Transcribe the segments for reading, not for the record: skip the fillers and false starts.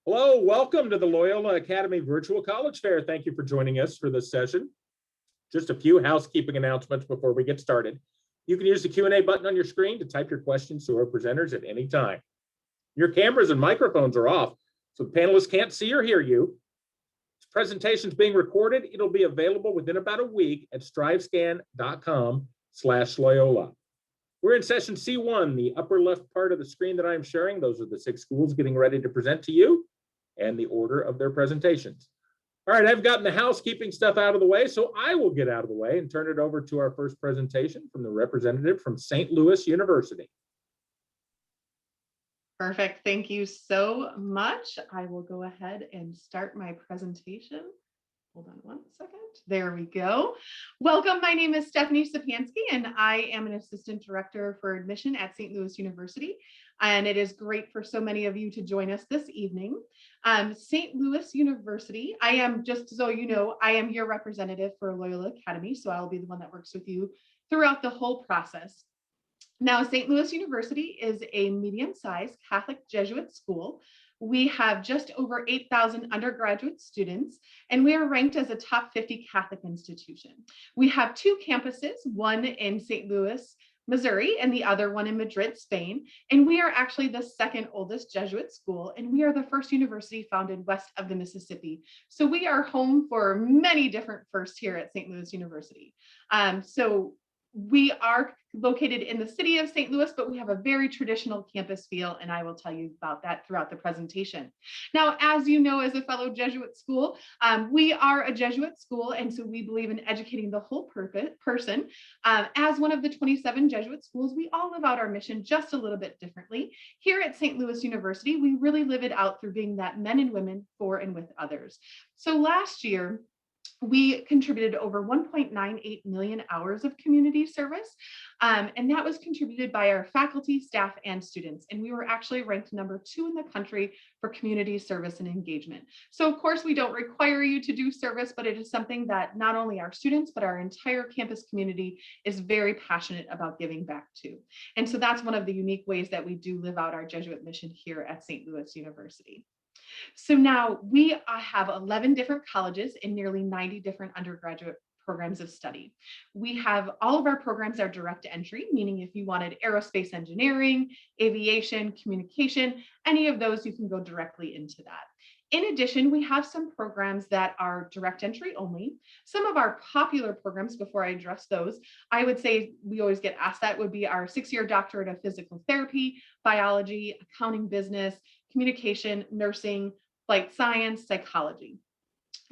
Hello, welcome to the Loyola Academy Virtual College Fair. Thank you for joining us for this session. Just a few housekeeping announcements before we get started. You can use the Q&A button on your screen to type your questions to our presenters at any time. Your cameras and microphones are off, so the panelists can't see or hear you. This presentation is being recorded. It'll be available within about a week at strivescan.com/Loyola. We're in session C1, the upper left part of the screen that I'm sharing. Those are the 6 schools getting ready to present to you and the order of their presentations. All right, I've gotten the housekeeping stuff out of the way, so I will get out of the way and turn it over to our first presentation from the representative from St. Louis University. Perfect. Thank you so much. I will go ahead and start my presentation. Hold on one second. There we go. Welcome. My name is Stephanie Sapansky, and I am an assistant director for admission at St. Louis University. And it is great for so many of you to join us this evening. St. Louis University, I am, just so you know, I am your representative for Loyola Academy, so I'll be the one that works with you throughout the whole process. Now, St. Louis University is a medium-sized Catholic Jesuit school. We have just over 8,000 undergraduate students, and we are ranked as a top 50 Catholic institution. We have 2 campuses, one in St. Louis, Missouri, and the other one in Madrid, Spain. And we are actually the second oldest Jesuit school, and we are the first university founded west of the Mississippi. So we are home for many different firsts here at St. Louis University. We are located in the city of St. Louis, but we have a very traditional campus feel, and I will tell you about that throughout the presentation. Now, as you know, as a fellow Jesuit school, we are a Jesuit school, and so we believe in educating the whole person. As one of the 27 Jesuit schools, we all live out our mission just a little bit differently. Here at St. Louis University, we really live it out through being that men and women for and with others. So last year, we contributed over 1.98 million hours of community service, and that was contributed by our faculty, staff, and students. And we were actually ranked number 2 in the country for community service and engagement. So of course, we don't require you to do service, but it is something that not only our students, but our entire campus community is very passionate about giving back to. And so that's one of the unique ways that we do live out our Jesuit mission here at St. Louis University. So now we have 11 different colleges and nearly 90 different undergraduate programs of study. We have all of our programs are direct entry, meaning if you wanted aerospace engineering, aviation, communication, any of those, you can go directly into that. In addition, we have some programs that are direct entry only. Some of our popular programs, before I address those, I would say we always get asked that would be our 6-year doctorate of physical therapy, biology, accounting, business, communication, nursing, flight science, psychology.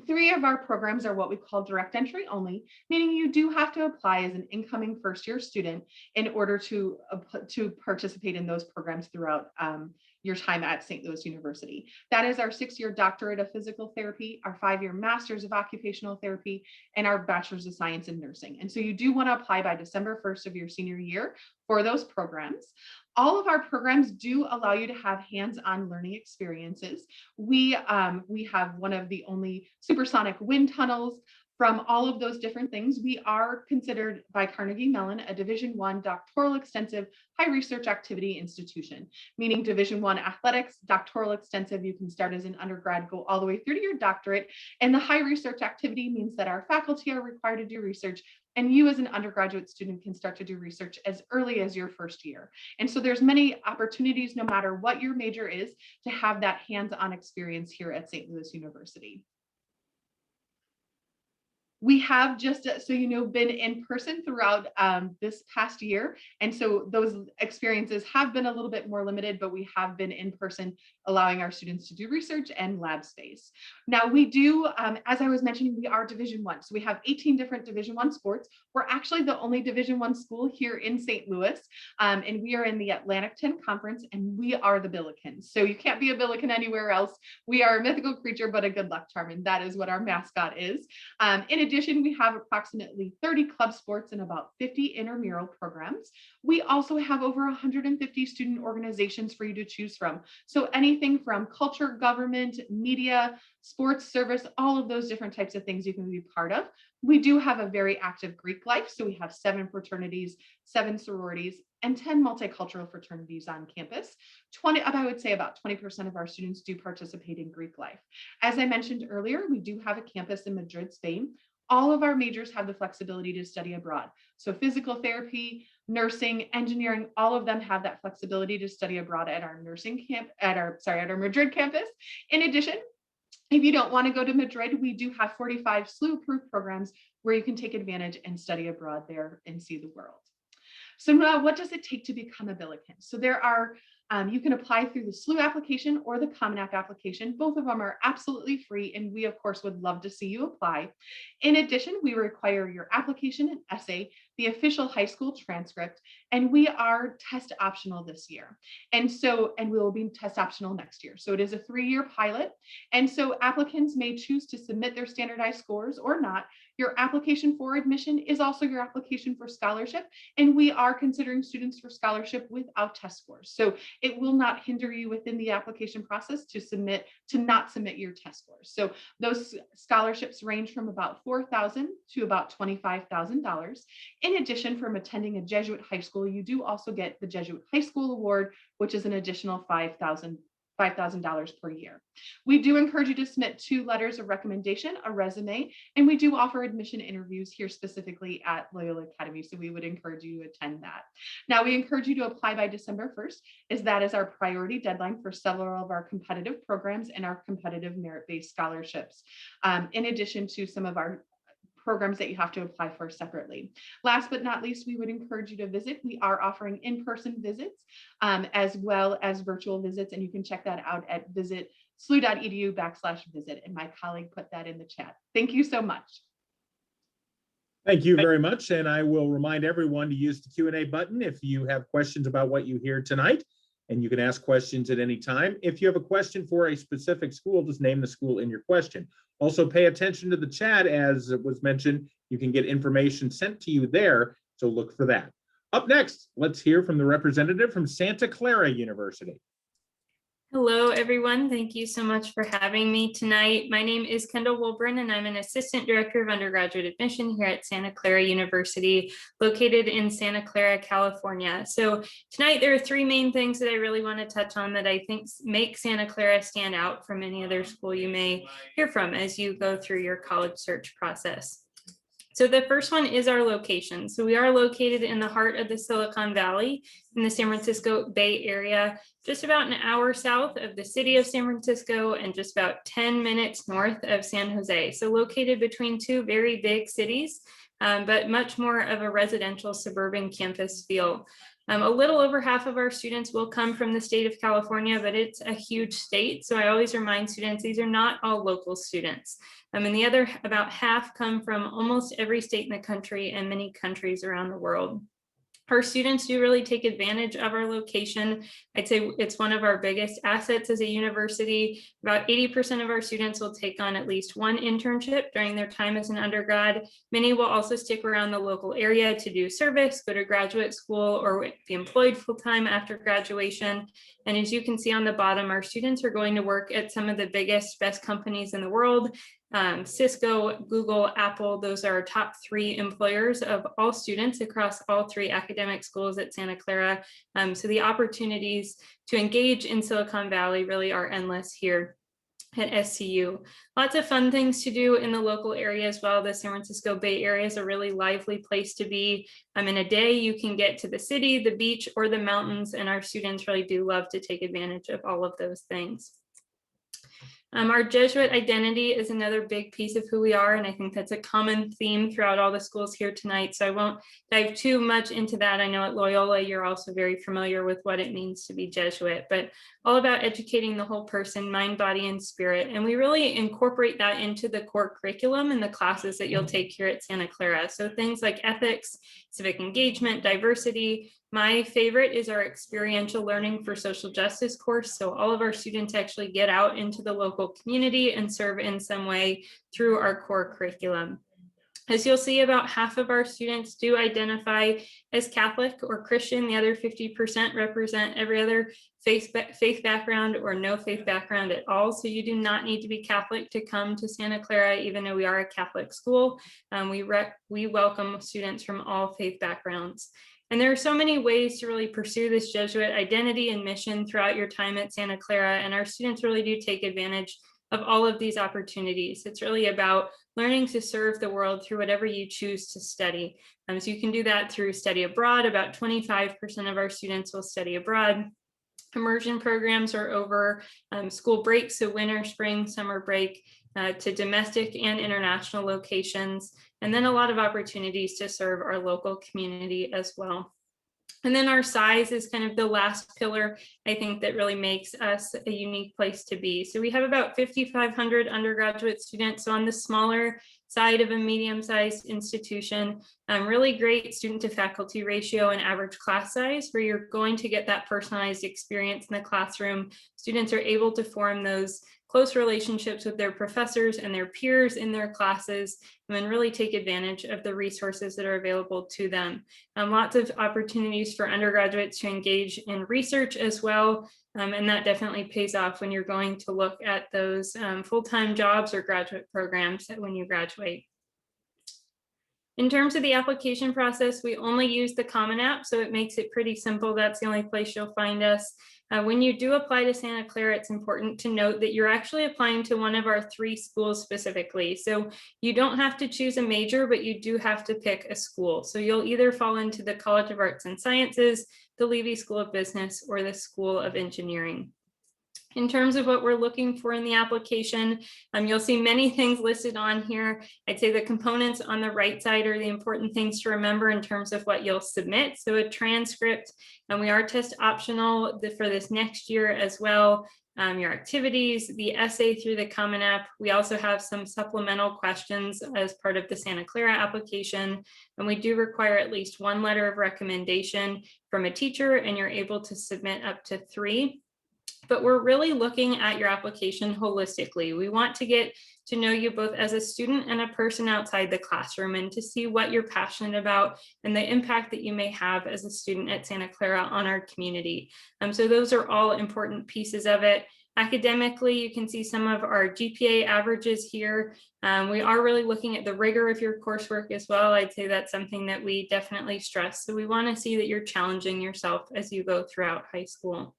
3 of our programs are what we call direct entry only, meaning you do have to apply as an incoming first-year student in order to participate in those programs throughout your time at St. Louis University. That is our 6-year doctorate of physical therapy, our 5-year master's of occupational therapy, and our bachelor's of science in nursing. And so you do want to apply by December 1st of your senior year for those programs. All of our programs do allow you to have hands-on learning experiences. We have one of the only supersonic wind tunnels. From all of those different things, we are considered by Carnegie Mellon a Division I doctoral extensive high research activity institution, meaning Division I athletics, doctoral extensive, you can start as an undergrad, go all the way through to your doctorate. And the high research activity means that our faculty are required to do research, and you as an undergraduate student can start to do research as early as your first year. And so there's many opportunities, no matter what your major is, to have that hands-on experience here at St. Louis University. We have just, so you know, been in person throughout this past year. And so those experiences have been a little bit more limited, but we have been in person, allowing our students to do research and lab space. Now we do, as I was mentioning, we are Division I. So we have 18 different Division I sports. We're actually the only Division I school here in St. Louis. And we are in the Atlantic 10 Conference, and we are the Billikens. So you can't be a Billiken anywhere else. We are a mythical creature, but a good luck charm. And that is what our mascot is. In addition, we have approximately 30 club sports and about 50 intramural programs. We also have over 150 student organizations for you to choose from. So anything from culture, government, media, sports, service, all of those different types of things you can be part of. We do have a very active Greek life. So we have 7 fraternities, 7 sororities, and 10 multicultural fraternities on campus. I would say about 20% of our students do participate in Greek life. As I mentioned earlier, we do have a campus in Madrid, Spain. All of our majors have the flexibility to study abroad. So physical therapy, nursing, engineering, all of them have that flexibility to study abroad at our Madrid campus. In addition, if you don't want to go to Madrid, we do have 45 SLU-approved programs where you can take advantage and study abroad there and see the world. So now, what does it take to become a Billiken? So there are, you can apply through the SLU application or the Common App application. Both of them are absolutely free, and we, of course, would love to see you apply. In addition, we require your application and essay, the official high school transcript, and we are test optional this year. And we will be test optional next year. So it is a 3-year pilot. And so applicants may choose to submit their standardized scores or not. Your application for admission is also your application for scholarship, and we are considering students for scholarship without test scores. So it will not hinder you within the application process to not submit your test scores. So those scholarships range from about $4,000 to about $25,000. In addition, from attending a Jesuit high school, you do also get the Jesuit High School Award, which is an additional $5,000 per year. We do encourage you to submit 2 letters of recommendation, a resume, and we do offer admission interviews here specifically at Loyola Academy, so we would encourage you to attend that. Now, we encourage you to apply by December 1st, as that is our priority deadline for several of our competitive programs and our competitive merit-based scholarships, in addition to some of our programs that you have to apply for separately. Last but not least, we would encourage you to visit. We are offering in-person visits as well as virtual visits, and you can check that out at slu.edu/visit. And my colleague put that in the chat. Thank you so much. Thank you very much. And I will remind everyone to use the Q&A button if you have questions about what you hear tonight, and you can ask questions at any time. If you have a question for a specific school, just name the school in your question. Also, pay attention to the chat. As was mentioned, you can get information sent to you there, so look for that. Up next, let's hear from the representative from Santa Clara University. Hello, everyone. Thank you so much for having me tonight. My name is Kendall Wolbrin, and I'm an Assistant Director of Undergraduate Admission here at Santa Clara University, located in Santa Clara, California. So tonight, there are 3 main things that I really want to touch on that I think make Santa Clara stand out from any other school you may hear from as you go through your college search process. So the first one is our location. So we are located in the heart of the Silicon Valley in the San Francisco Bay Area, just about an hour south of the city of San Francisco and just about 10 minutes north of San Jose. So located between 2 very big cities, but much more of a residential suburban campus feel. A little over half of our students will come from the state of California, but it's a huge state. So I always remind students, these are not all local students. And the other, about half, come from almost every state in the country and many countries around the world. Our students do really take advantage of our location. I'd say it's one of our biggest assets as a university. About 80% of our students will take on at least 1 internship during their time as an undergrad. Many will also stick around the local area to do service, go to graduate school, or be employed full-time after graduation. And as you can see on the bottom, our students are going to work at some of the biggest, best companies in the world. Cisco, Google, Apple, those are our top 3 employers of all students across all 3 academic schools at Santa Clara. So the opportunities to engage in Silicon Valley really are endless here at SCU. Lots of fun things to do in the local area as well. The San Francisco Bay Area is a really lively place to be. In a day, you can get to the city, the beach, or the mountains, and our students really do love to take advantage of all of those things. Our Jesuit identity is another big piece of who we are, and I think that's a common theme throughout all the schools here tonight, so I won't dive too much into that. I know at Loyola, you're also very familiar with what it means to be Jesuit, but all about educating the whole person, mind, body, and spirit, and we really incorporate that into the core curriculum and the classes that you'll take here at Santa Clara. So things like ethics, civic engagement, diversity. My favorite is our experiential learning for social justice course. So all of our students actually get out into the local community and serve in some way through our core curriculum. As you'll see, about half of our students do identify as Catholic or Christian. The other 50% represent every other faith background or no faith background at all. So you do not need to be Catholic to come to Santa Clara, even though we are a Catholic school. We welcome students from all faith backgrounds. And there are so many ways to really pursue this Jesuit identity and mission throughout your time at Santa Clara. And our students really do take advantage of all of these opportunities. It's really about learning to serve the world through whatever you choose to study. So you can do that through study abroad. About 25% of our students will study abroad. Immersion programs are over school breaks, so winter, spring, summer break, to domestic and international locations, and then a lot of opportunities to serve our local community as well. And then our size is kind of the last pillar, I think, that really makes us a unique place to be. So we have about 5,500 undergraduate students, so on the smaller side of a medium-sized institution, really great student to faculty ratio and average class size, where you're going to get that personalized experience in the classroom. Students are able to form those close relationships with their professors and their peers in their classes, and then really take advantage of the resources that are available to them. Lots of opportunities for undergraduates to engage in research as well, and that definitely pays off when you're going to look at those full-time jobs or graduate programs when you graduate. In terms of the application process, we only use the Common App, so it makes it pretty simple. That's the only place you'll find us. When you do apply to Santa Clara, it's important to note that you're actually applying to one of our 3 schools specifically. So you don't have to choose a major, but you do have to pick a school. So you'll either fall into the College of Arts and Sciences, the Levy School of Business, or the School of Engineering. In terms of what we're looking for in the application, you'll see many things listed on here. I'd say the components on the right side are the important things to remember in terms of what you'll submit. So a transcript, and we are test optional for this next year as well. Your activities, the essay through the Common App. We also have some supplemental questions as part of the Santa Clara application. And we do require at least 1 letter of recommendation from a teacher, and you're able to submit up to 3. But we're really looking at your application holistically. We want to get to know you both as a student and a person outside the classroom, and to see what you're passionate about and the impact that you may have as a student at Santa Clara on our community. So those are all important pieces of it. Academically, you can see some of our GPA averages here. We are really looking at the rigor of your coursework as well. I'd say that's something that we definitely stress. So we want to see that you're challenging yourself as you go throughout high school.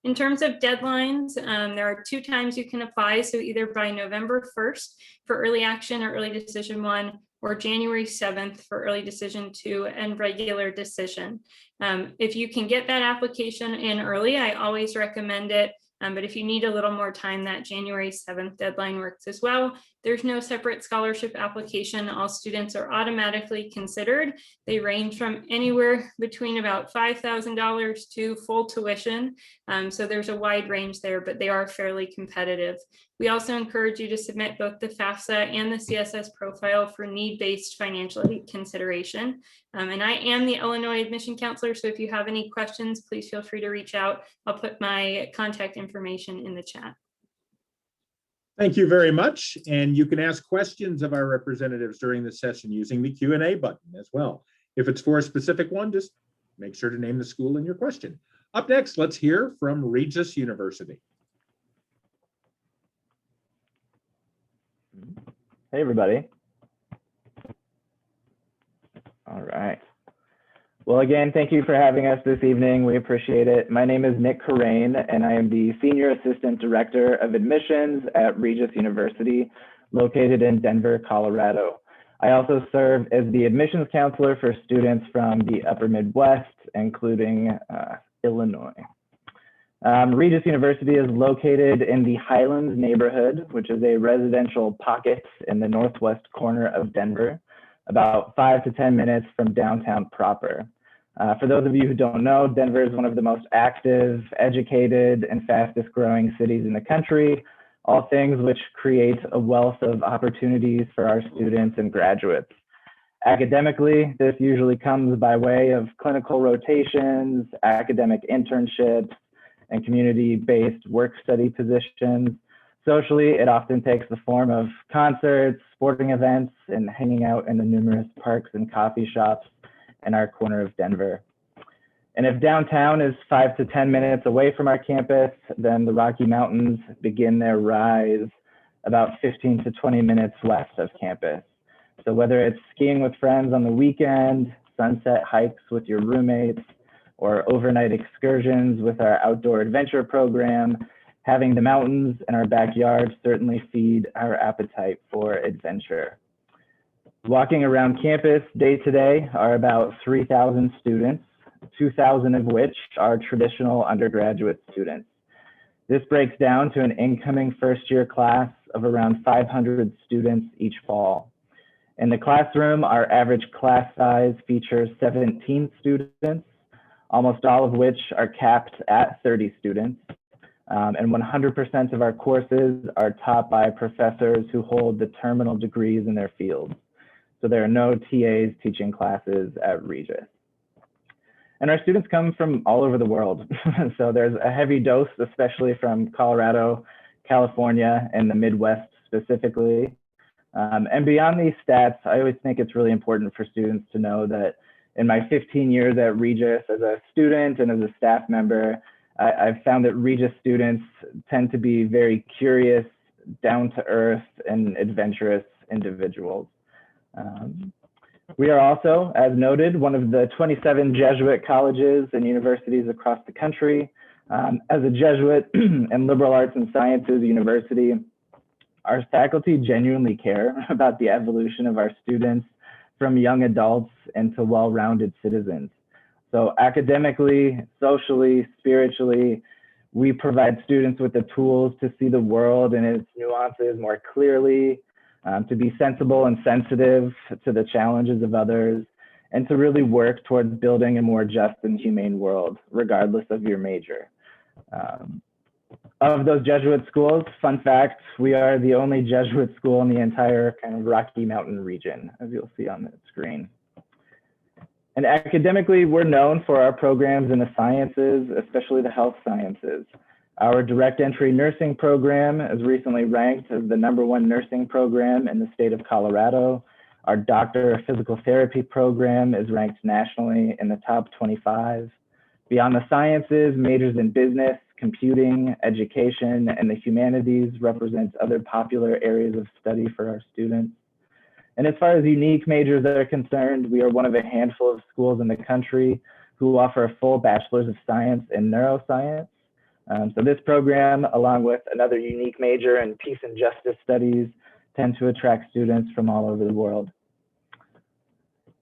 In terms of deadlines, there are 2 times you can apply. So either by November 1st for early action or early decision 1, or January 7th for early decision 2 and regular decision. If you can get that application in early, I always recommend it. But if you need a little more time, that January 7th deadline works as well. There's no separate scholarship application. All students are automatically considered. They range from anywhere between about $5,000 to full tuition. So there's a wide range there, but they are fairly competitive. We also encourage you to submit both the FAFSA and the CSS profile for need-based financial aid consideration. And I am the Illinois admission counselor, so if you have any questions, please feel free to reach out. I'll put my contact information in the chat. Thank you very much. And you can ask questions of our representatives during the session using the Q&A button as well. If it's for a specific one, just make sure to name the school in your question. Up next, let's hear from Regis University. Hey, everybody. All right. Well, again, thank you for having us this evening. We appreciate it. My name is Nick Corain, and I am the Senior Assistant Director of Admissions at Regis University, located in Denver, Colorado. I also serve as the admissions counselor for students from the Upper Midwest, including Illinois. Regis University is located in the Highlands neighborhood, which is a residential pocket in the northwest corner of Denver, about 5 to 10 minutes from downtown proper. For those of you who don't know, Denver is one of the most active, educated, and fastest growing cities in the country, all things which create a wealth of opportunities for our students and graduates. Academically, this usually comes by way of clinical rotations, academic internships, and community-based work-study positions. Socially, it often takes the form of concerts, sporting events, and hanging out in the numerous parks and coffee shops in our corner of Denver. And if downtown is 5 to 10 minutes away from our campus, then the Rocky Mountains begin their rise about 15 to 20 minutes west of campus. So whether it's skiing with friends on the weekend, sunset hikes with your roommates, or overnight excursions with our outdoor adventure program, having the mountains in our backyard certainly feed our appetite for adventure. Walking around campus day to day are about 3,000 students, 2,000 of which are traditional undergraduate students. This breaks down to an incoming first-year class of around 500 students each fall. In the classroom, our average class size features 17 students, almost all of which are capped at 30 students. And 100% of our courses are taught by professors who hold the terminal degrees in their fields. So there are no TAs teaching classes at Regis. And our students come from all over the world. So there's a heavy dose, especially from Colorado, California, and the Midwest specifically. And beyond these stats, I always think it's really important for students to know that in my 15 years at Regis as a student and as a staff member, I've found that Regis students tend to be very curious, down to earth, and adventurous individuals. We are also, as noted, one of the 27 Jesuit colleges and universities across the country. As a Jesuit and liberal arts and sciences university, our faculty genuinely care about the evolution of our students from young adults into well-rounded citizens. So academically, socially, spiritually, we provide students with the tools to see the world and its nuances more clearly, to be sensible and sensitive to the challenges of others, and to really work towards building a more just and humane world, regardless of your major. Of those Jesuit schools, fun fact, we are the only Jesuit school in the entire kind of Rocky Mountain region, as you'll see on the screen. And academically, we're known for our programs in the sciences, especially the health sciences. Our direct entry nursing program is recently ranked as the #1 nursing program in the state of Colorado. Our doctor of physical therapy program is ranked nationally in the top 25. Beyond the sciences, majors in business, computing, education, and the humanities represents other popular areas of study for our students. And as far as unique majors are concerned, we are one of a handful of schools in the country who offer a full Bachelor's of Science in Neuroscience. So this program, along with another unique major in Peace and Justice Studies, tend to attract students from all over the world.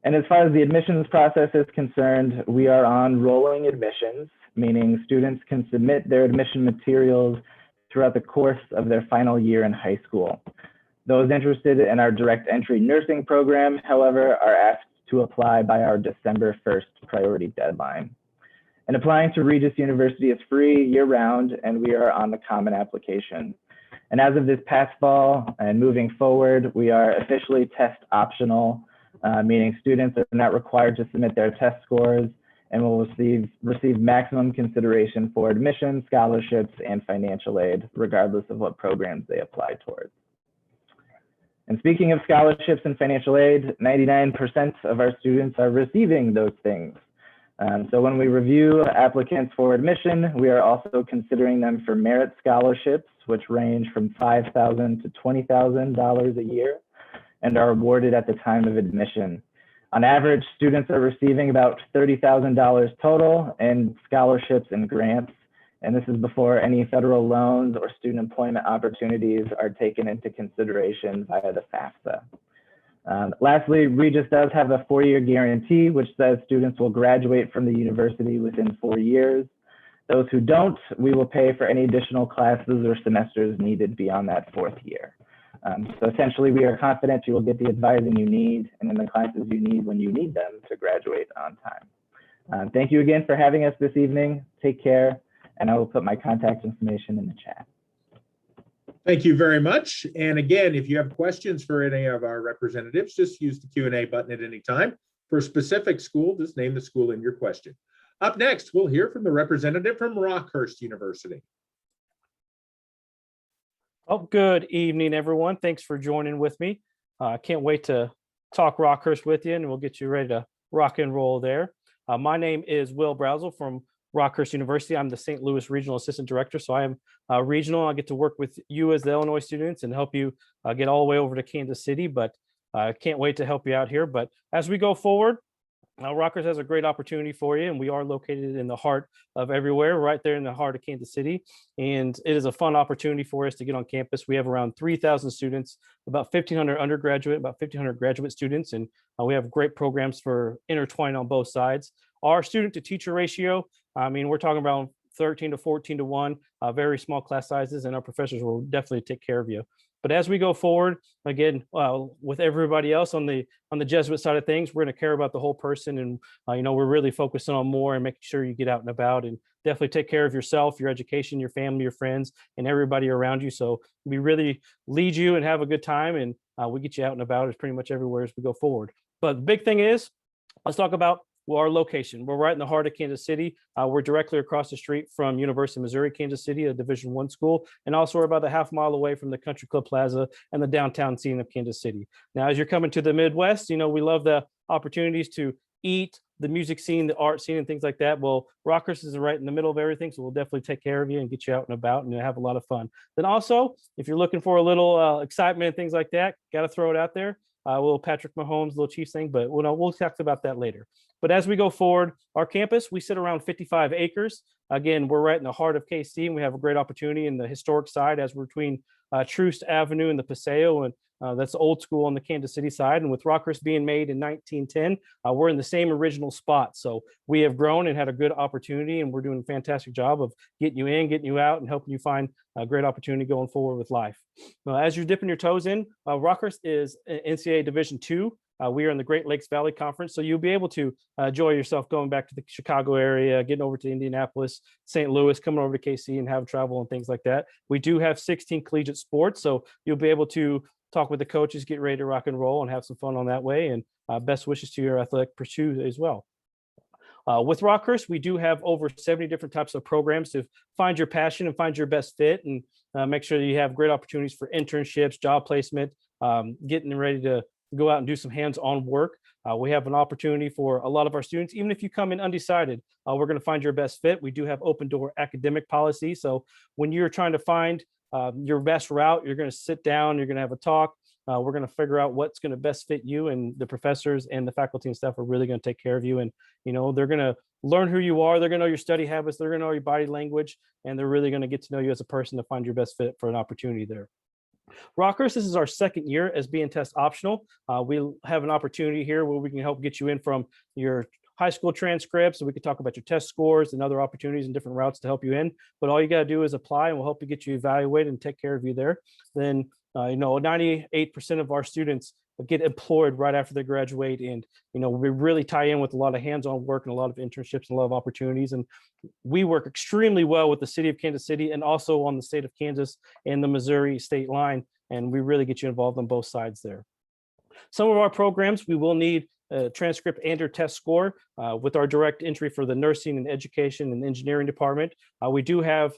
And as far as the admissions process is concerned, we are on rolling admissions, meaning students can submit their admission materials throughout the course of their final year in high school. Those interested in our direct entry nursing program, however, are asked to apply by our December 1st priority deadline. And applying to Regis University is free year-round, and we are on the Common Application. And as of this past fall and moving forward, we are officially test optional, meaning students are not required to submit their test scores and will receive maximum consideration for admission, scholarships, and financial aid, regardless of what programs they apply towards. And speaking of scholarships and financial aid, 99% of our students are receiving those things. So when we review applicants for admission, we are also considering them for merit scholarships, which range from $5,000 to $20,000 a year and are awarded at the time of admission. On average, students are receiving about $30,000 total in scholarships and grants. And this is before any federal loans or student employment opportunities are taken into consideration via the FAFSA. Lastly, Regis does have a 4-year guarantee, which says students will graduate from the university within 4 years. Those who don't, we will pay for any additional classes or semesters needed beyond that 4th year. So essentially, we are confident you will get the advising you need and in the classes you need when you need them to graduate on time. Thank you again for having us this evening. Take care, and I will put my contact information in the chat. Thank you very much. And again, if you have questions for any of our representatives, just use the Q&A button at any time. For a specific school, just name the school in your question. Up next, we'll hear from the representative from Rockhurst University. Oh, good evening, everyone. Thanks for joining with me. I can't wait to talk Rockhurst with you, and we'll get you ready to rock and roll there. My name is Will Brazel from Rockhurst University. I'm the St. Louis Regional Assistant Director, so I am regional. I get to work with you as the Illinois students and help you get all the way over to Kansas City, but I can't wait to help you out here. But as we go forward, Rockhurst has a great opportunity for you, and we are located in the heart of everywhere, right there in the heart of Kansas City. And it is a fun opportunity for us to get on campus. We have around 3,000 students, about 1,500 undergraduate, about 1,500 graduate students, and we have great programs for intertwining on both sides. Our student to teacher ratio, I mean, we're talking about 13 to 14 to 1, very small class sizes, and our professors will definitely take care of you. But as we go forward, again, with everybody else on the Jesuit side of things, we're going to care about the whole person, and we're really focusing on more and making sure you get out and about, and definitely take care of yourself, your education, your family, your friends, and everybody around you. So we really lead you and have a good time, and we get you out and about as pretty much everywhere as we go forward. But the big thing is, let's talk about our location. We're right in the heart of Kansas City. We're directly across the street from University of Missouri, Kansas City, a Division I school. And also we're about a half mile away from the Country Club Plaza and the downtown scene of Kansas City. Now, as you're coming to the Midwest, we love the opportunities to eat, the music scene, the art scene, and things like that. Well, Rockhurst is right in the middle of everything, so we'll definitely take care of you and get you out and about and have a lot of fun. Then also, if you're looking for a little excitement and things like that, got to throw it out there. A little Patrick Mahomes, little Chiefs thing, but we'll talk about that later. But as we go forward, our campus, we sit around 55 acres. Again, we're right in the heart of KC, and we have a great opportunity in the historic side as we're between Troost Avenue and the Paseo, and that's old school on the Kansas City side. And with Rockhurst being made in 1910, we're in the same original spot. So we have grown and had a good opportunity, and we're doing a fantastic job of getting you in, getting you out, and helping you find a great opportunity going forward with life. As you're dipping your toes in, Rockhurst is NCAA Division II. We are in the Great Lakes Valley Conference, so you'll be able to enjoy yourself going back to the Chicago area, getting over to Indianapolis, St. Louis, coming over to KC and have travel and things like that. We do have 16 collegiate sports, so you'll be able to talk with the coaches, get ready to rock and roll and have some fun on that way. And best wishes to your athletic pursuit as well. With Rockhurst, we do have over 70 different types of programs to find your passion and find your best fit, and make sure that you have great opportunities for internships, job placement, getting ready to go out and do some hands-on work. We have an opportunity for a lot of our students, even if you come in undecided, we're going to find your best fit. We do have open door academic policy. So when you're trying to find your best route, you're going to sit down, you're going to have a talk. We're going to figure out what's going to best fit you, and the professors and the faculty and staff are really going to take care of you. And, they're going to learn who you are. They're going to know your study habits. They're going to know your body language, and they're really going to get to know you as a person to find your best fit for an opportunity there. Rockhurst, this is our second year as being test optional. We'll have an opportunity here where we can help get you in from your high school transcripts, and we can talk about your test scores and other opportunities and different routes to help you in. But all you got to do is apply, and we'll help you get you evaluated and take care of you there. Then 98% of our students get employed right after they graduate, and we really tie in with a lot of hands-on work and a lot of internships and a lot of opportunities. And we work extremely well with the city of Kansas City and also on the state of Kansas and the Missouri state line, and we really get you involved on both sides there. Some of our programs, we will need a transcript and or test score with our direct entry for the nursing and education and engineering department. We do have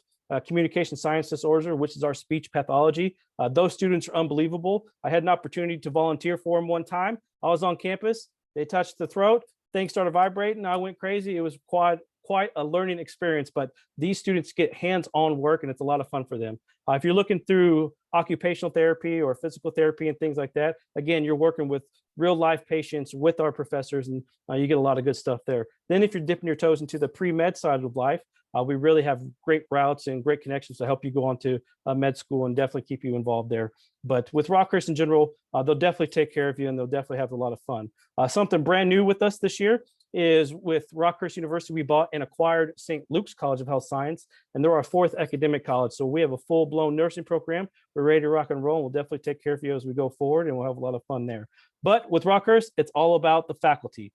communication science disorder, which is our speech pathology. Those students are unbelievable. I had an opportunity to volunteer for them one time. I was on campus, they touched the throat, things started vibrating, I went crazy. It was quite a learning experience, but these students get hands-on work, and it's a lot of fun for them. If you're looking through occupational therapy or physical therapy and things like that, again, you're working with real life patients with our professors, and you get a lot of good stuff there. Then if you're dipping your toes into the pre-med side of life, we really have great routes and great connections to help you go on to med school and definitely keep you involved there. But with Rockhurst in general, they'll definitely take care of you, and they'll definitely have a lot of fun. Something brand new with us this year is with Rockhurst University, we bought and acquired St. Luke's College of Health Science, and they're our 4th academic college. So we have a full-blown nursing program. We're ready to rock and roll, and we'll definitely take care of you as we go forward, and we'll have a lot of fun there. But with Rockhurst, it's all about the faculty.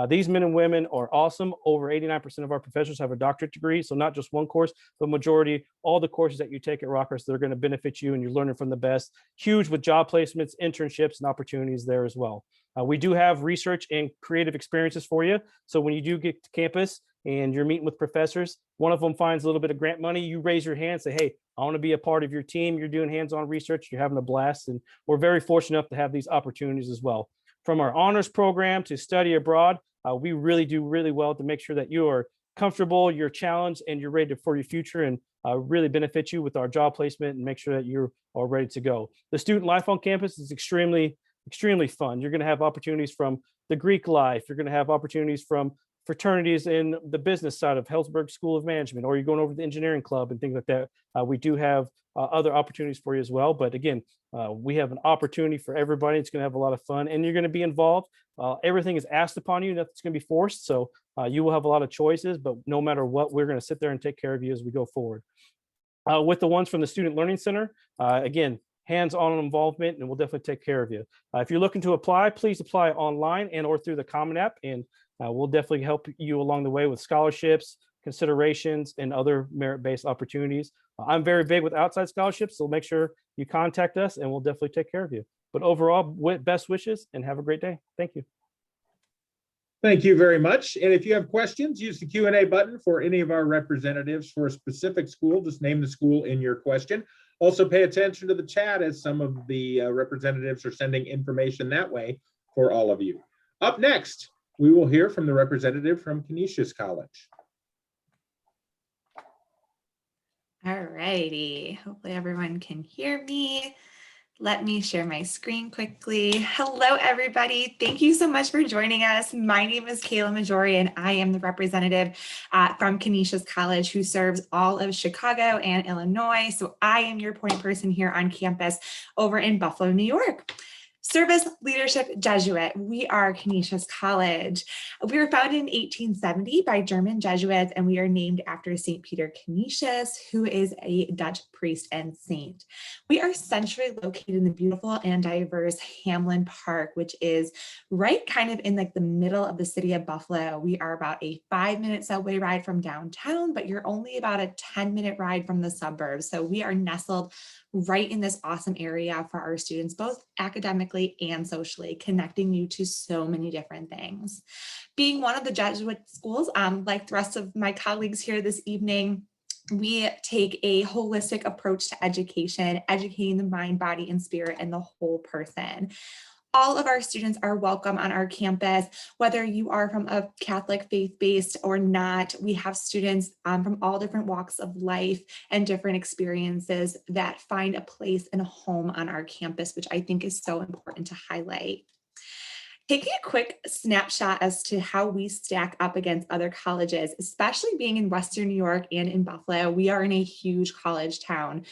These men and women are awesome. Over 89% of our professors have a doctorate degree. So not just one course, but majority, all the courses that you take at Rockhurst, they're going to benefit you, and you're learning from the best. Huge with job placements, internships, and opportunities there as well. We do have research and creative experiences for you. So when you do get to campus and you're meeting with professors, one of them finds a little bit of grant money, you raise your hand, say, hey, I want to be a part of your team. You're doing hands-on research, you're having a blast. And we're very fortunate enough to have these opportunities as well. From our honors program to study abroad, we really do really well to make sure that you are comfortable, you're challenged, and you're ready for your future, and really benefit you with our job placement and make sure that you're all ready to go. The student life on campus is extremely fun. You're going to have opportunities from the Greek life. You're going to have opportunities from fraternities in the business side of Hellsberg School of Management, or you're going over to the engineering club and things like that. We do have other opportunities for you as well. But again, we have an opportunity for everybody. It's going to have a lot of fun, and you're going to be involved. Everything is asked upon you. Nothing's going to be forced. So you will have a lot of choices, but no matter what, we're going to sit there and take care of you as we go forward. With the ones from the Student Learning Center, again, hands-on involvement, and we'll definitely take care of you. If you're looking to apply, please apply online and or through the Common App, and we'll definitely help you along the way with scholarships, considerations, and other merit-based opportunities. I'm very big with outside scholarships, so make sure you contact us and we'll definitely take care of you. But overall, best wishes and have a great day. Thank you. Thank you very much. And if you have questions, use the Q&A button for any of our representatives for a specific school. Just name the school in your question. Also pay attention to the chat as some of the representatives are sending information that way for all of you. Up next, we will hear from the representative from Canisius College. All righty, hopefully everyone can hear me. Let me share my screen quickly. Hello, everybody. Thank you so much for joining us. My name is Kayla Majori, and I am the representative from Canisius College who serves all of Chicago and Illinois. So I am your point person here on campus over in Buffalo, New York. Service Leadership Jesuit. We are Canisius College. We were founded in 1870 by German Jesuits, and we are named after St. Peter Canisius, who is a Dutch priest and saint. We are centrally located in the beautiful and diverse Hamlin Park, which is right kind of in like the middle of the city of Buffalo. We are about a 5-minute subway ride from downtown, but you're only about a 10-minute ride from the suburbs. So we are nestled right in this awesome area for our students, both academically and socially, connecting you to so many different things. Being one of the Jesuit schools, like the rest of my colleagues here this evening, we take a holistic approach to education, educating the mind, body, and spirit, and the whole person. All of our students are welcome on our campus, whether you are from a Catholic faith-based or not. We have students from all different walks of life and different experiences that find a place and a home on our campus, which I think is so important to highlight. Taking a quick snapshot as to how we stack up against other colleges, especially being in Western New York and in Buffalo, we are in a huge college town.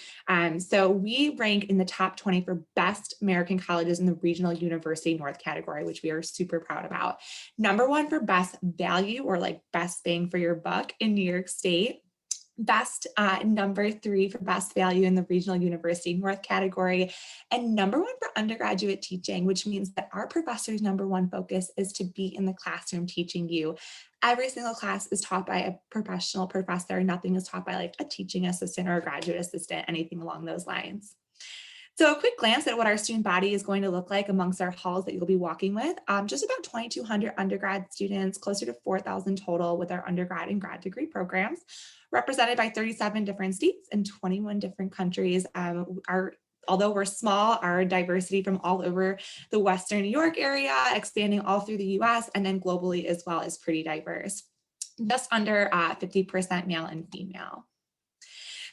So we rank in the top 20 for best American colleges in the Regional University North category, which we are super proud about. #1 for best value, or like best bang for your buck in New York State. Best #3 for best value in the Regional University North category, and #1 for undergraduate teaching, which means that our professors' #1 focus is to be in the classroom teaching you. Every single class is taught by a professional professor. Nothing is taught by like a teaching assistant or a graduate assistant, anything along those lines. So a quick glance at what our student body is going to look like amongst our halls that you'll be walking with. Just about 2,200 undergrad students, closer to 4,000 total with our undergrad and grad degree programs, represented by 37 different states and 21 different countries. Although we're small, our diversity from all over the Western New York area, expanding all through the US and then globally as well, is pretty diverse. Just under 50% male and female.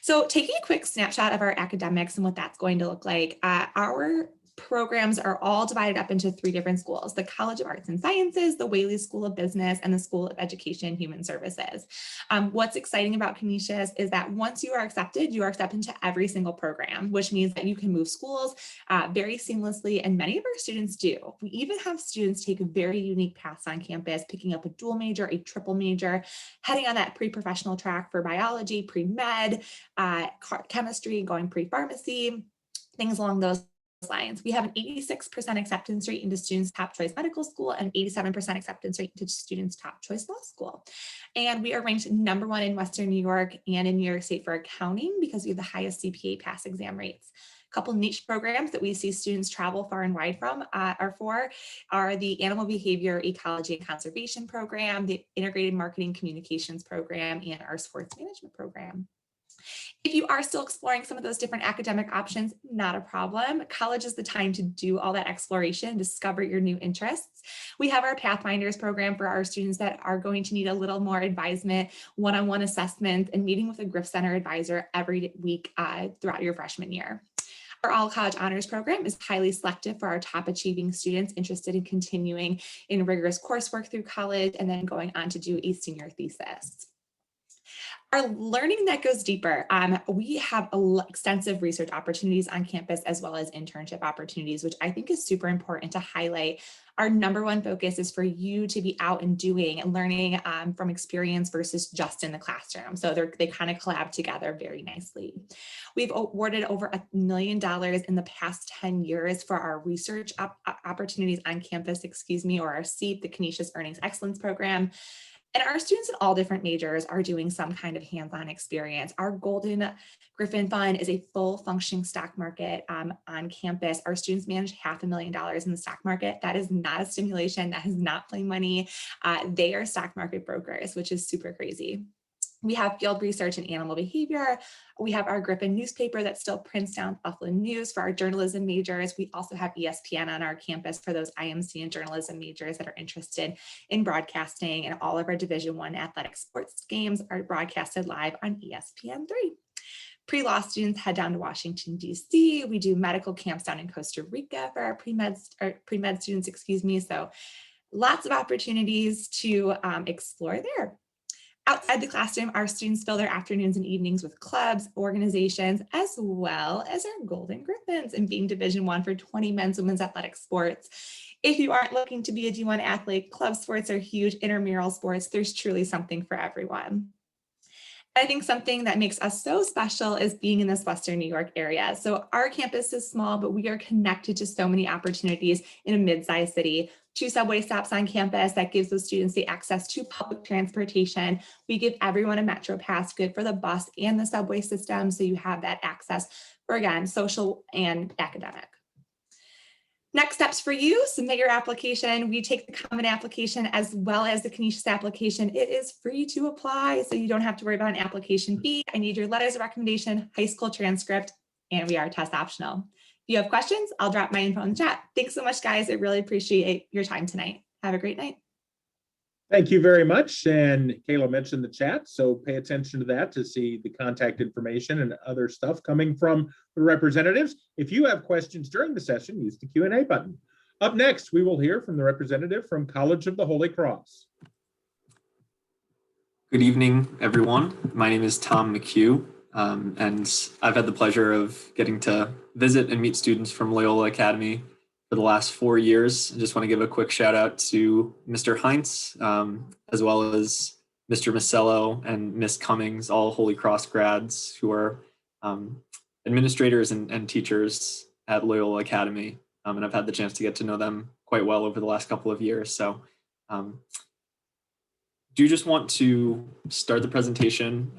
So taking a quick snapshot of our academics and what that's going to look like, our programs are all divided up into 3 different schools: the College of Arts and Sciences, the Whaley School of Business, and the School of Education and Human Services. What's exciting about Canisius is that once you are accepted to every single program, which means that you can move schools very seamlessly, and many of our students do. We even have students take very unique paths on campus, picking up a dual major, a triple major, heading on that pre-professional track for biology, pre-med, chemistry, going pre-pharmacy, things along those lines. We have an 86% acceptance rate into students' top choice medical school and 87% acceptance rate into students' top choice law school. And we are ranked #1 in Western New York and in New York State for accounting because we have the highest CPA pass exam rates. A couple niche programs that we see students travel far and wide from are the Animal Behavior, Ecology, and Conservation program, the Integrated Marketing Communications program, and our Sports Management program. If you are still exploring some of those different academic options, not a problem. College is the time to do all that exploration, discover your new interests. We have our Pathfinders program for our students that are going to need a little more advisement, one-on-one assessment, and meeting with a Griff Center advisor every week throughout your freshman year. Our All College Honors Program is highly selective for our top achieving students interested in continuing in rigorous coursework through college and then going on to do a senior thesis. Our learning that goes deeper, we have extensive research opportunities on campus as well as internship opportunities, which I think is super important to highlight. Our number one focus is for you to be out and doing and learning from experience versus just in the classroom. So they kind of collab together very nicely. We've awarded over $1 million in the past 10 years for our research opportunities on campus, or our CEAP, the Canisius Earnings Excellence Program. And our students in all different majors are doing some kind of hands-on experience. Our Golden Griffin Fund is a full functioning stock market on campus. Our students manage $500,000 in the stock market. That is not a stimulation. That is not play money. They are stock market brokers, which is super crazy. We have field research in animal behavior. We have our Griffin newspaper that still prints down Buffalo News for our journalism majors. We also have ESPN on our campus for those IMC and journalism majors that are interested in broadcasting, and all of our Division I athletic sports games are broadcasted live on ESPN3. Pre-law students head down to Washington, DC. We do medical camps down in Costa Rica for our pre-med students, So lots of opportunities to explore there. Outside the classroom, our students fill their afternoons and evenings with clubs, organizations, as well as our Golden Griffins, and being Division I for 20 men's and women's athletic sports. If you aren't looking to be a D1 athlete, club sports are huge, intramural sports. There's truly something for everyone. I think something that makes us so special is being in this Western New York area. So our campus is small, but we are connected to so many opportunities in a mid-sized city. 2 subway stops on campus that gives those students the access to public transportation. We give everyone a Metro Pass, good for the bus and the subway system. So you have that access for, again, social and academic. Next steps for you: submit your application. We take the common application as well as the Canisius application. It is free to apply, so you don't have to worry about an application fee. I need your letters of recommendation, high school transcript, and we are test optional. If you have questions, I'll drop my info in the chat. Thanks so much, guys. I really appreciate your time tonight. Have a great night. Thank you very much. And Kayla mentioned the chat, so pay attention to that to see the contact information and other stuff coming from the representatives. If you have questions during the session, use the Q&A button. Up next, we will hear from the representative from College of the Holy Cross. Good evening, everyone. My name is Tom McHugh, and I've had the pleasure of getting to visit and meet students from Loyola Academy for the last 4 years. I just want to give a quick shout out to Mr. Heinz, as well as Mr. Masello and Miss Cummings, all Holy Cross grads who are administrators and teachers at Loyola Academy. And I've had the chance to get to know them quite well over the last couple of years. So do just want to start the presentation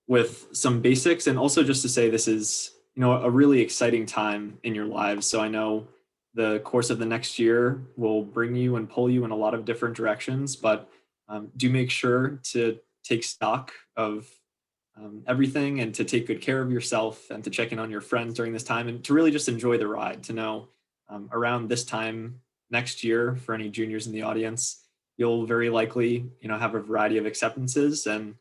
with some basics, and also just to say this is a really exciting time in your lives. So I know the course of the next year will bring you and pull you in a lot of different directions, but do make sure to take stock of everything, and to take good care of yourself, and to check in on your friends during this time, and to really just enjoy the ride. To know around this time next year, for any juniors in the audience, you'll very likely have a variety of acceptances and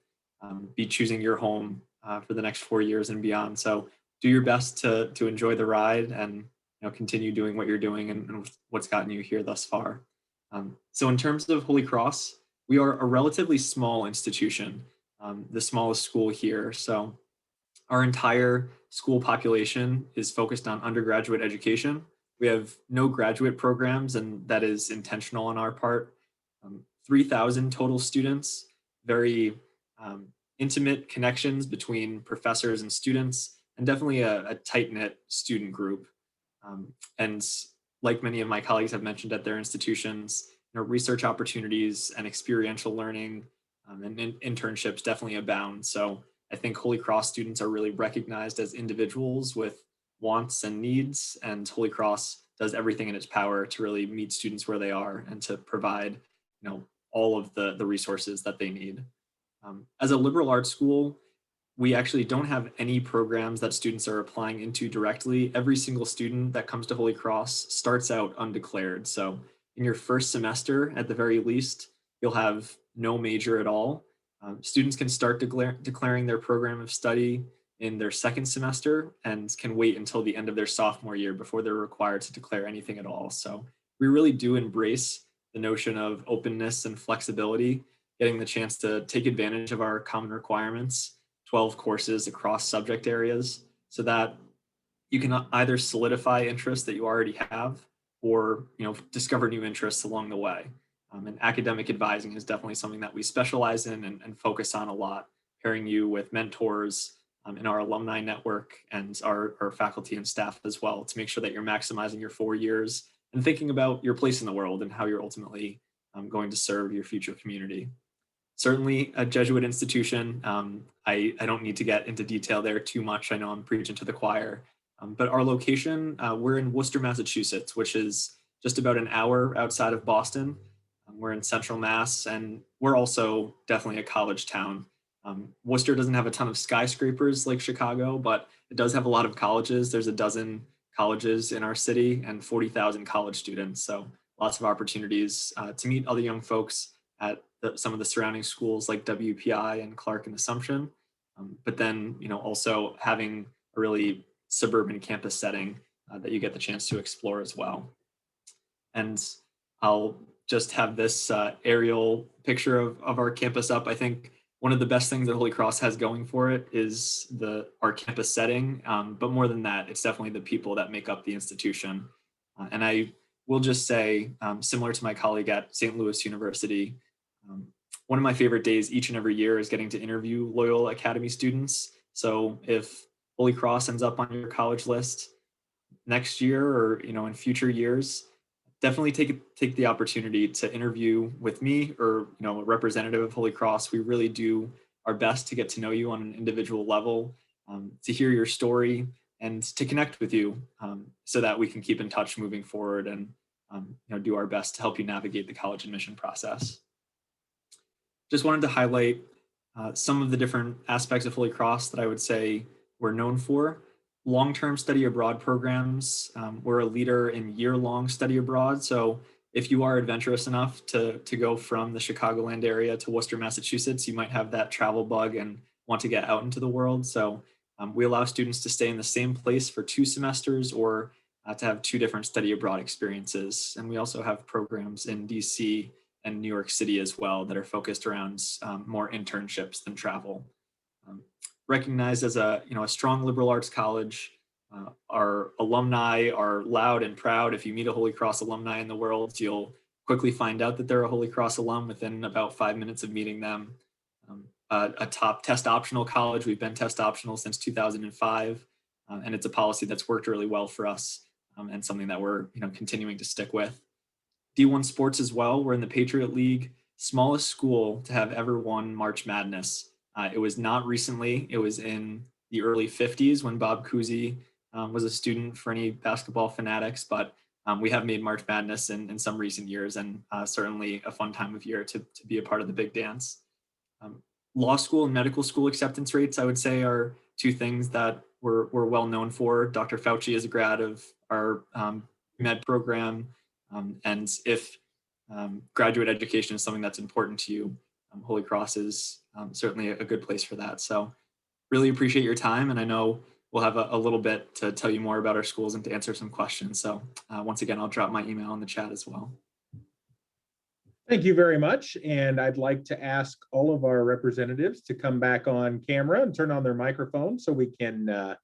be choosing your home for the next 4 years and beyond. So do your best to enjoy the ride, and continue doing what you're doing and what's gotten you here thus far. So in terms of Holy Cross, we are a relatively small institution, the smallest school here. So our entire school population is focused on undergraduate education. We have no graduate programs, and that is intentional on our part. 3,000 total students, very intimate connections between professors and students, and definitely a tight-knit student group. And like many of my colleagues have mentioned at their institutions, research opportunities and experiential learning and internships definitely abound. So I think Holy Cross students are really recognized as individuals with wants and needs, and Holy Cross does everything in its power to really meet students where they are and to provide all of the resources that they need. As a liberal arts school, we actually don't have any programs that students are applying into directly. Every single student that comes to Holy Cross starts out undeclared. So in your first semester, at the very least, you'll have no major at all. Students can start declaring their program of study in their second semester and can wait until the end of their sophomore year before they're required to declare anything at all. So we really do embrace the notion of openness and flexibility, getting the chance to take advantage of our common requirements, 12 courses across subject areas, so that you can either solidify interests that you already have or discover new interests along the way. And academic advising is definitely something that we specialize in and focus on a lot, pairing you with mentors in our alumni network and our faculty and staff as well, to make sure that you're maximizing your 4 years and thinking about your place in the world and how you're ultimately going to serve your future community. Certainly a Jesuit institution. I don't need to get into detail there too much. I know I'm preaching to the choir, but our location, we're in Worcester, Massachusetts, which is just about an hour outside of Boston. We're in Central Mass, and we're also definitely a college town. Worcester doesn't have a ton of skyscrapers like Chicago, but it does have a lot of colleges. There's a dozen colleges in our city and 40,000 college students. So lots of opportunities to meet other young folks at some of the surrounding schools like WPI and Clark and Assumption. But then, also having a really suburban campus setting that you get the chance to explore as well. And I'll just have this aerial picture of our campus up. I think one of the best things that Holy Cross has going for it is our campus setting. But more than that, it's definitely the people that make up the institution. And I will just say, similar to my colleague at St. Louis University, one of my favorite days each and every year is getting to interview Loyola Academy students. So if Holy Cross ends up on your college list next year or in future years, definitely take the opportunity to interview with me or a representative of Holy Cross. We really do our best to get to know you on an individual level, to hear your story and to connect with you, so that we can keep in touch moving forward and do our best to help you navigate the college admission process. Just wanted to highlight some of the different aspects of Holy Cross that I would say we're known for. Long-term study abroad programs. We're a leader in year-long study abroad. So if you are adventurous enough to go from the Chicagoland area to Worcester, Massachusetts, you might have that travel bug and want to get out into the world. So we allow students to stay in the same place for 2 semesters or to have 2 different study abroad experiences. And we also have programs in DC and New York City as well that are focused around more internships than travel. Recognized as a strong liberal arts college, our alumni are loud and proud. If you meet a Holy Cross alumni in the world, you'll quickly find out that they're a Holy Cross alum within about 5 minutes of meeting them. A top test optional college. We've been test optional since 2005, and it's a policy that's worked really well for us, and something that we're continuing to stick with. D1 sports as well. We're in the Patriot League, smallest school to have ever won March Madness. It was not recently. It was in the early 50s when Bob Cousy was a student, for any basketball fanatics, but we have made March Madness in some recent years, and certainly a fun time of year to be a part of the big dance. Law school and medical school acceptance rates, I would say, are 2 things that we're well known for. Dr. Fauci is a grad of our med program, and if graduate education is something that's important to you, Holy Cross is certainly a good place for that. So really appreciate your time. And I know we'll have a little bit to tell you more about our schools and to answer some questions. So once again, I'll drop my email in the chat as well. Thank you very much. And I'd like to ask all of our representatives to come back on camera and turn on their microphone so we can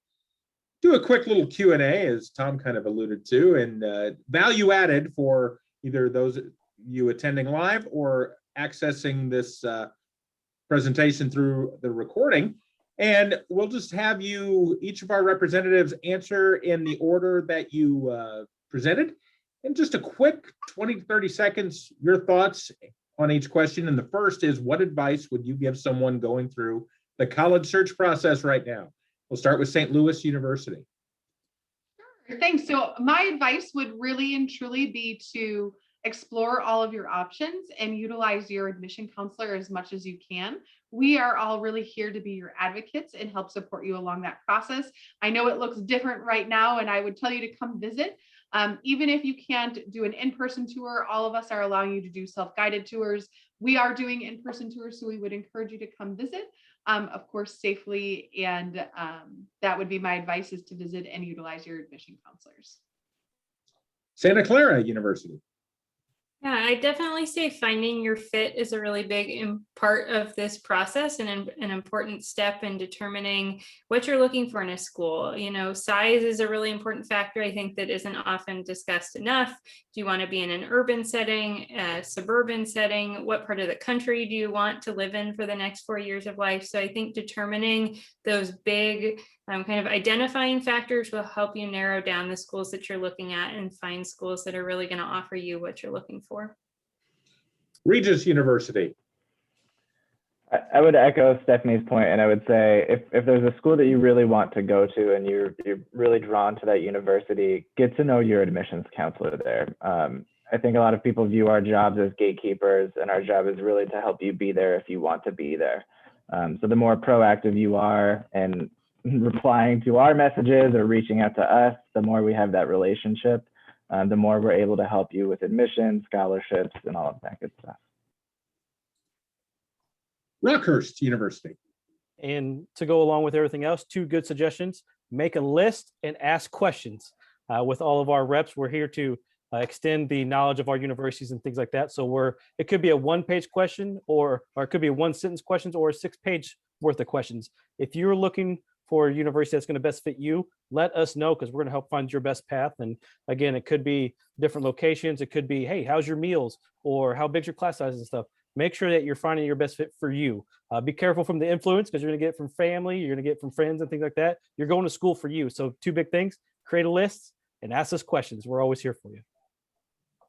do a quick little Q&A, as Tom kind of alluded to, and value added for either those you attending live or accessing this presentation through the recording. And we'll just have each of our representatives answer in the order that you presented. And just a quick 20 to 30 seconds, your thoughts on each question. And the first is, what advice would you give someone going through the college search process right now? We'll start with St. Louis University. Sure, thanks. So my advice would really and truly be to explore all of your options and utilize your admission counselor as much as you can. We are all really here to be your advocates and help support you along that process. I know it looks different right now, and I would tell you to come visit. Even if you can't do an in-person tour, all of us are allowing you to do self-guided tours. We are doing in-person tours, so we would encourage you to come visit, of course, safely. And that would be my advice, is to visit and utilize your admission counselors. Santa Clara University. Yeah, I definitely say finding your fit is a really big part of this process, and an important step in determining what you're looking for in a school. You know, size is a really important factor, I think, that isn't often discussed enough. Do you want to be in an urban setting, a suburban setting? What part of the country do you want to live in for the next 4 years of life? So I think determining those big kind of identifying factors will help you narrow down the schools that you're looking at and find schools that are really going to offer you what you're looking for. Regis University. I would echo Stephanie's point, and I would say if there's a school that you really want to go to and you're really drawn to that university, get to know your admissions counselor there. I think a lot of people view our jobs as gatekeepers, and our job is really to help you be there if you want to be there. So the more proactive you are and replying to our messages or reaching out to us, the more we have that relationship, the more we're able to help you with admissions, scholarships, and all of that good stuff. Rockhurst University. And to go along with everything else, 2 good suggestions: make a list and ask questions. With all of our reps, we're here to extend the knowledge of our universities and things like that. So it could be a 1-page question, or it could be a 1-sentence questions, or a 6-page worth of questions. If you're looking for a university that's going to best fit you, let us know, because we're going to help find your best path. And again, it could be different locations. It could be, hey, how's your meals, or how big's your class size and stuff. Make sure that you're finding your best fit for you. Be careful from the influence, because you're going to get it from family, you're going to get it from friends and things like that. You're going to school for you. So 2 big things: create a list and ask us questions. We're always here for you.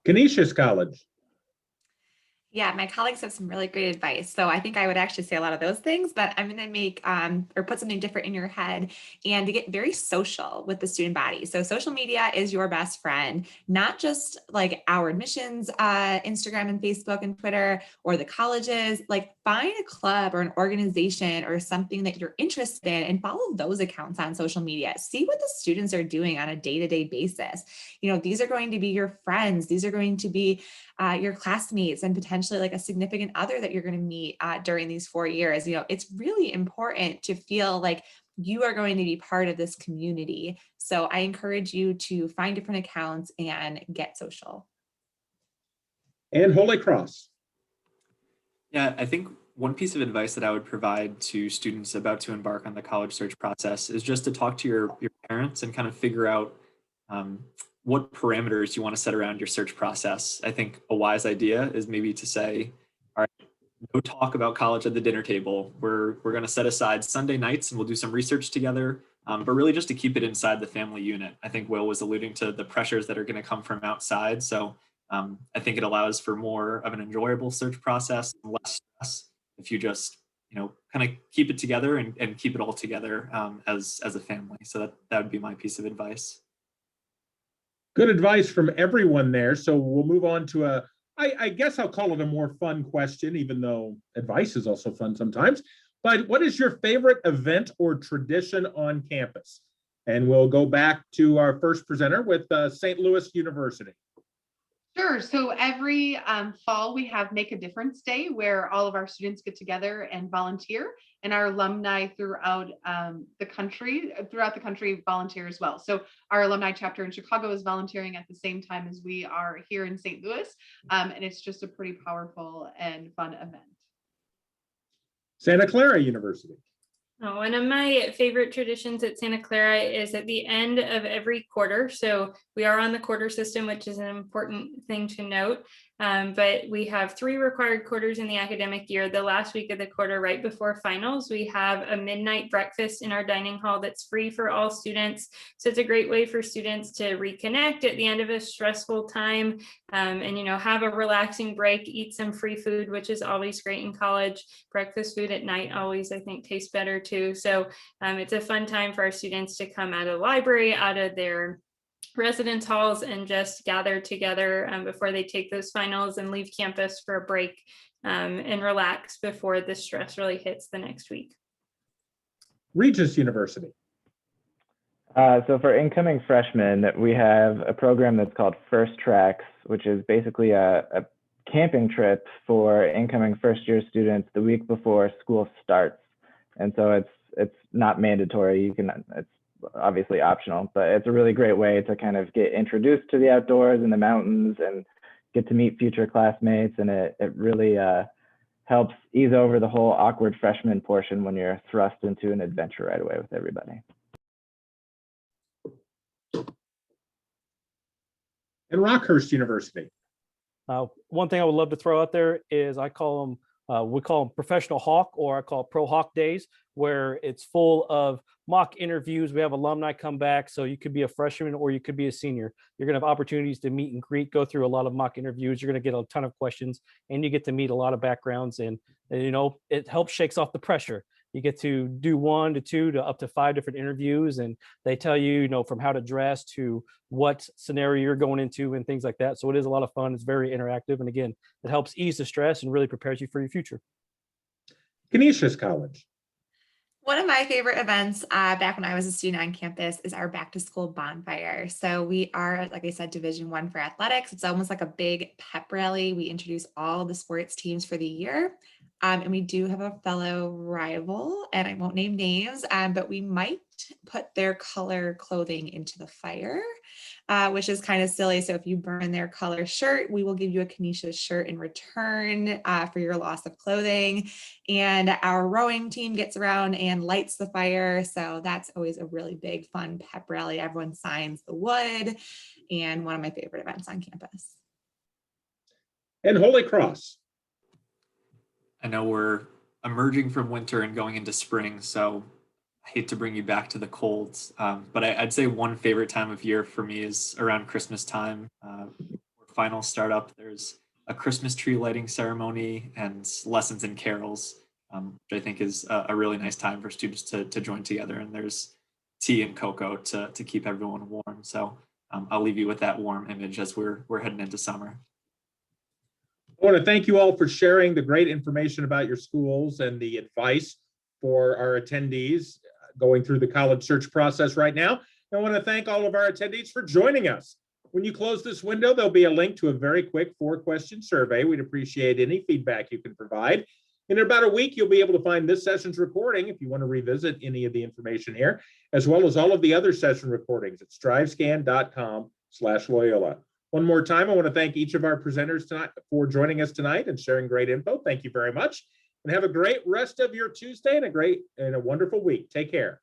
Canisius College. Yeah, my colleagues have some really great advice. So I think I would actually say a lot of those things, but I'm going to make or put something different in your head, and to get very social with the student body. So social media is your best friend, not just like our admissions, Instagram and Facebook and Twitter, or the colleges. Like, find a club or an organization or something that you're interested in and follow those accounts on social media. See what the students are doing on a day-to-day basis. You know, these are going to be your friends. These are going to be your classmates, and potentially like a significant other that you're going to meet during these 4 years. You know, it's really important to feel like you are going to be part of this community. So I encourage you to find different accounts and get social. And Holy Cross. Yeah, I think one piece of advice that I would provide to students about to embark on the college search process is just to talk to your parents and kind of figure out what parameters you want to set around your search process. I think a wise idea is maybe to say, all right, no talk about college at the dinner table. We're going to set aside Sunday nights and we'll do some research together, but really just to keep it inside the family unit. I think Will was alluding to the pressures that are going to come from outside. So I think it allows for more of an enjoyable search process, and less stress if you just, kind of keep it together and keep it all together as a family. So that would be my piece of advice. Good advice from everyone there. So we'll move on to I guess I'll call it a more fun question, even though advice is also fun sometimes. But what is your favorite event or tradition on campus? And we'll go back to our first presenter with St. Louis University. Sure. So every fall we have Make a Difference Day, where all of our students get together and volunteer, and our alumni throughout the country volunteer as well. So our alumni chapter in Chicago is volunteering at the same time as we are here in St. Louis, and it's just a pretty powerful and fun event. Santa Clara University. One of my favorite traditions at Santa Clara is at the end of every quarter. So we are on the quarter system, which is an important thing to note. But we have 3 required quarters in the academic year. The last week of the quarter, right before finals, we have a midnight breakfast in our dining hall that's free for all students. So it's a great way for students to reconnect at the end of a stressful time, and have a relaxing break, eat some free food, which is always great in college. Breakfast food at night always, I think, tastes better too. So it's a fun time for our students to come out of the library, out of their residence halls, and just gather together before they take those finals and leave campus for a break and relax before the stress really hits the next week. Regis University. So for incoming freshmen, we have a program that's called First Tracks, which is basically a camping trip for incoming first-year students the week before school starts. And so it's not mandatory. It's obviously optional, but it's a really great way to kind of get introduced to the outdoors and the mountains and get to meet future classmates. And it really helps ease over the whole awkward freshman portion when you're thrust into an adventure right away with everybody. And Rockhurst University. One thing I would love to throw out there is we call them professional hawk, or I call it pro hawk days, where it's full of mock interviews. We have alumni come back, so you could be a freshman or you could be a senior. You're gonna have opportunities to meet and greet, go through a lot of mock interviews. You're gonna get a ton of questions, and you get to meet a lot of backgrounds, and you know, it helps shakes off the pressure. You get to do 1 to 2 to up to 5 different interviews, and they tell you, you know, from how to dress to what scenario you're going into and things like that. So it is a lot of fun. It's very interactive, and again, it helps ease the stress and really prepares you for your future. Canisius College. One of my favorite events back when I was a student on campus is our back to school bonfire. So we are, like I said, Division I for athletics. It's almost like a big pep rally. We introduce all the sports teams for the year. And we do have a fellow rival, and I won't name names, but we might put their color clothing into the fire, which is kind of silly. So if you burn their color shirt, we will give you a Canisius shirt in return for your loss of clothing. And our rowing team gets around and lights the fire. So that's always a really big, fun pep rally. Everyone signs the wood, and one of my favorite events on campus. And Holy Cross. I know we're emerging from winter and going into spring, so I hate to bring you back to the colds, but I'd say one favorite time of year for me is around Christmas time. Finals start up, there's a Christmas tree lighting ceremony and lessons and carols, which I think is a really nice time for students to join together, and there's tea and cocoa to keep everyone warm. So I'll leave you with that warm image as we're heading into summer. I want to thank you all for sharing the great information about your schools and the advice for our attendees going through the college search process right now. I want to thank all of our attendees for joining us. When you close this window, there'll be a link to a very quick 4-question survey. We'd appreciate any feedback you can provide. In about a week, you'll be able to find this session's recording if you want to revisit any of the information here, as well as all of the other session recordings at strivescan.com/Loyola. One more time, I want to thank each of our presenters tonight for joining us tonight and sharing great info. Thank you very much, and have a great rest of your Tuesday and a wonderful week. Take care.